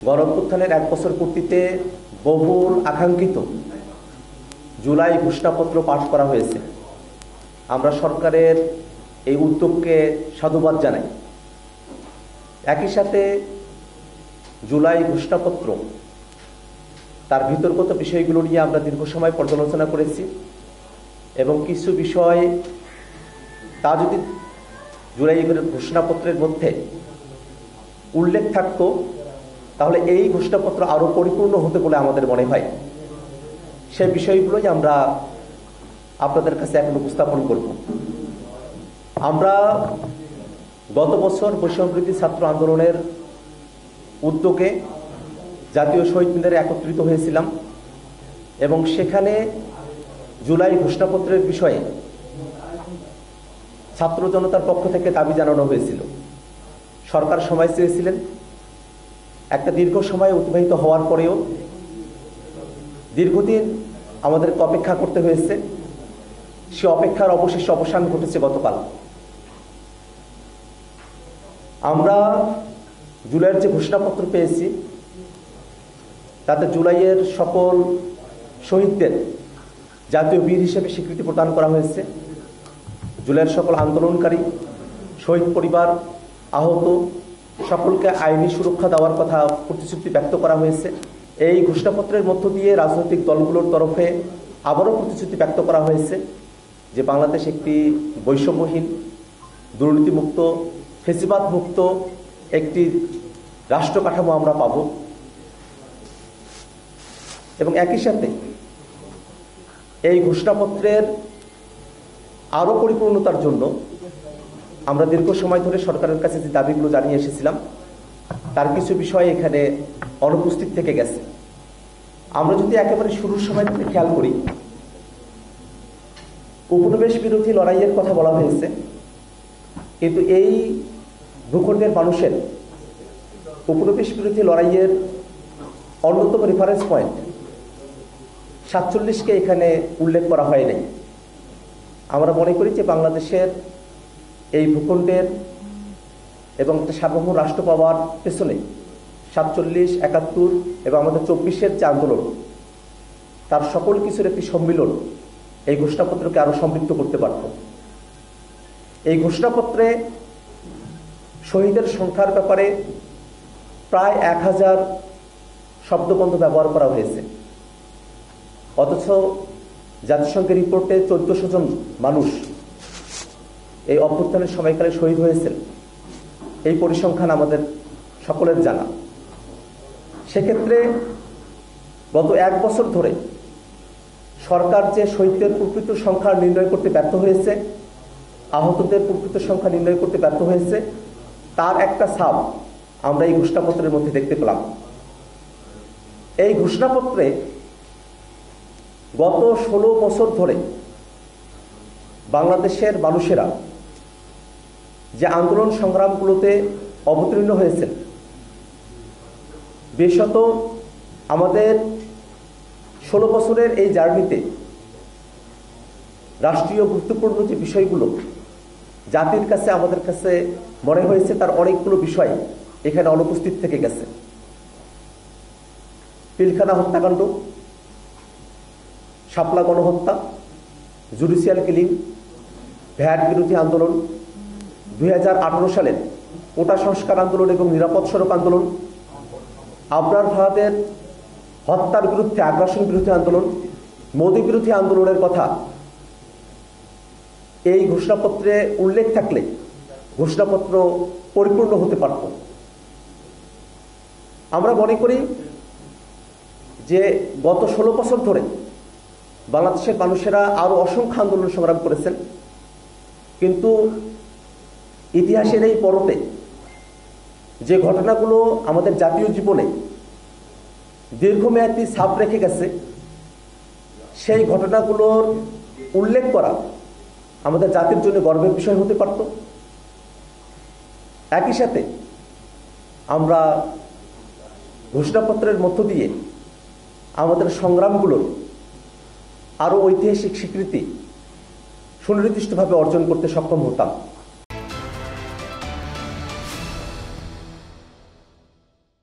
গণঅভ্যুত্থানের ১ বছর পূর্তিতে বহুল আকাঙ্ক্ষিত জুলাই ঘোষণাপত্র পাশ করা হয়েছে। আমরা সরকারের এই উদ্যোগকে সাধুবাদ জানাই। একই সাথে জুলাই ঘোষণাপত্র তার ভিতরগত বিষয়গুলো নিয়ে আমরা দীর্ঘ সময় পর্যালোচনা করেছি এবং কিছু বিষয় তা যদি জুলাই ঘোষণাপত্রের মধ্যে উল্লেখ থাকতো তাহলে এই ঘোষণাপত্র আরও পরিপূর্ণ হতে বলে আমাদের মনে হয়। সেই বিষয়গুলোই আমরা আপনাদের কাছে এখন উপস্থাপন করব। আমরা গত বছর বৈষম্যবিরোধী ছাত্র আন্দোলনের উদ্যোগে জাতীয় শহীদ মিনারে একত্রিত হয়েছিলাম এবং সেখানে জুলাই ঘোষণাপত্রের বিষয়ে ছাত্র জনতার পক্ষ থেকে দাবি জানানো হয়েছিল। সরকার সময় চেয়েছিলেন, একটা দীর্ঘ সময় অতিবাহিত হওয়ার পরেও দীর্ঘদিন আমাদেরকে অপেক্ষা করতে হয়েছে। সে অপেক্ষার অবশেষে অবসান ঘটেছে গতকাল। আমরা জুলাইয়ের যে ঘোষণাপত্র পেয়েছি তাতে জুলাইয়ের সকল শহীদদের জাতীয় বীর হিসেবে স্বীকৃতি প্রদান করা হয়েছে। জুলাইয়ের সকল আন্দোলনকারী, শহীদ পরিবার, আহত সকলকে আইনি সুরক্ষা দেওয়ার কথা প্রতিশ্রুতি ব্যক্ত করা হয়েছে। এই ঘোষণাপত্রের মধ্য দিয়ে রাজনৈতিক দলগুলোর তরফে আবারও প্রতিশ্রুতি ব্যক্ত করা হয়েছে যে বাংলাদেশ একটি বৈষম্যহীন, দুর্নীতিমুক্ত, ফেসিবাদ মুক্ত একটি রাষ্ট্র কাঠামো আমরা পাব। এবং একই সাথে এই ঘোষণাপত্রের আরও পরিপূর্ণতার জন্য আমরা দীর্ঘ সময় ধরে সরকারের কাছে যে দাবিগুলো জানিয়ে এসেছিলাম তার কিছু বিষয় এখানে অনুপস্থিত থেকে গেছে। আমরা যদি একেবারে শুরুর সময় থেকে খেয়াল করি, উপনিবেশ বিরোধী লড়াইয়ের কথা বলা হয়েছে, কিন্তু এই ভূখণ্ডের মানুষের উপনিবেশ বিরোধী লড়াইয়ের অন্যতম রেফারেন্স পয়েন্ট 47কে এখানে উল্লেখ করা হয় নাই। আমরা মনে করি যে বাংলাদেশের এই ভূখণ্ডের এবং একটা সার্বভৌম রাষ্ট্র পাওয়ার পেছনে 47, 71 এবং আমাদের 24-এর যে আন্দোলন তার সকল কিছুর একটি সম্মিলন এই ঘোষণাপত্রকে আরো সমৃদ্ধ করতে পারত। এই ঘোষণাপত্রে শহীদের সংখ্যার ব্যাপারে প্রায় 1000 শব্দবন্ধ ব্যবহার করা হয়েছে, অথচ জাতিসংঘের রিপোর্টে 1400 জন মানুষ এই অভ্যুত্থানের সময়কালে শহীদ হয়েছেন। এই পরিসংখ্যান আমাদের সকলের জানা। সেক্ষেত্রে গত 1 বছর ধরে সরকার যে শহীদদের প্রকৃত সংখ্যা নির্ণয় করতে ব্যর্থ হয়েছে, আহতদের প্রকৃত সংখ্যা নির্ণয় করতে ব্যর্থ হয়েছে, তার একটা ছাপ আমরা এই ঘোষণাপত্রের মধ্যে দেখতে পেলাম। এই ঘোষণাপত্রে গত 16 বছর ধরে বাংলাদেশের মানুষেরা যে আন্দোলন সংগ্রামগুলোতে অবতীর্ণ হয়েছেন, বিশেষত আমাদের 16 বছরের এই জার্নিতে রাষ্ট্রীয় গুরুত্বপূর্ণ যে বিষয়গুলো জাতির কাছে আমাদের কাছে মনে হয়েছে তার অনেকগুলো বিষয় এখানে অনুপস্থিত থেকে গেছে। পিলখানা হত্যাকাণ্ড, শাপলা গণহত্যা, জুডিশিয়াল কিলিং, ভ্যাট বিরোধী আন্দোলন, 2018 সালের কোটা সংস্কার আন্দোলন এবং নিরাপদ সড়ক আন্দোলন, আবরার ফাহাদের হত্যার বিরুদ্ধে আগ্রাসন বিরোধী আন্দোলন, মোদী বিরোধী আন্দোলনের কথা এই ঘোষণাপত্রে উল্লেখ থাকলে ঘোষণাপত্র পরিপূর্ণ হতে পারত। আমরা মনে করি যে গত 16 বছর ধরে বাংলাদেশের মানুষেরা আরো অসংখ্য আন্দোলন সংগ্রাম করেছেন, কিন্তু ইতিহাসের এই পরতে যে ঘটনাগুলো আমাদের জাতীয় জীবনে দীর্ঘমেয়াদী ছাপ রেখে গেছে সেই ঘটনাগুলোর উল্লেখ করা আমাদের জাতির জন্য গর্বের বিষয় হতে পারত। একই সাথে আমরা ঘোষণাপত্রের মধ্য দিয়ে আমাদের সংগ্রামগুলোর আরো ঐতিহাসিক স্বীকৃতি সুনির্দিষ্টভাবে অর্জন করতে সক্ষম হতাম।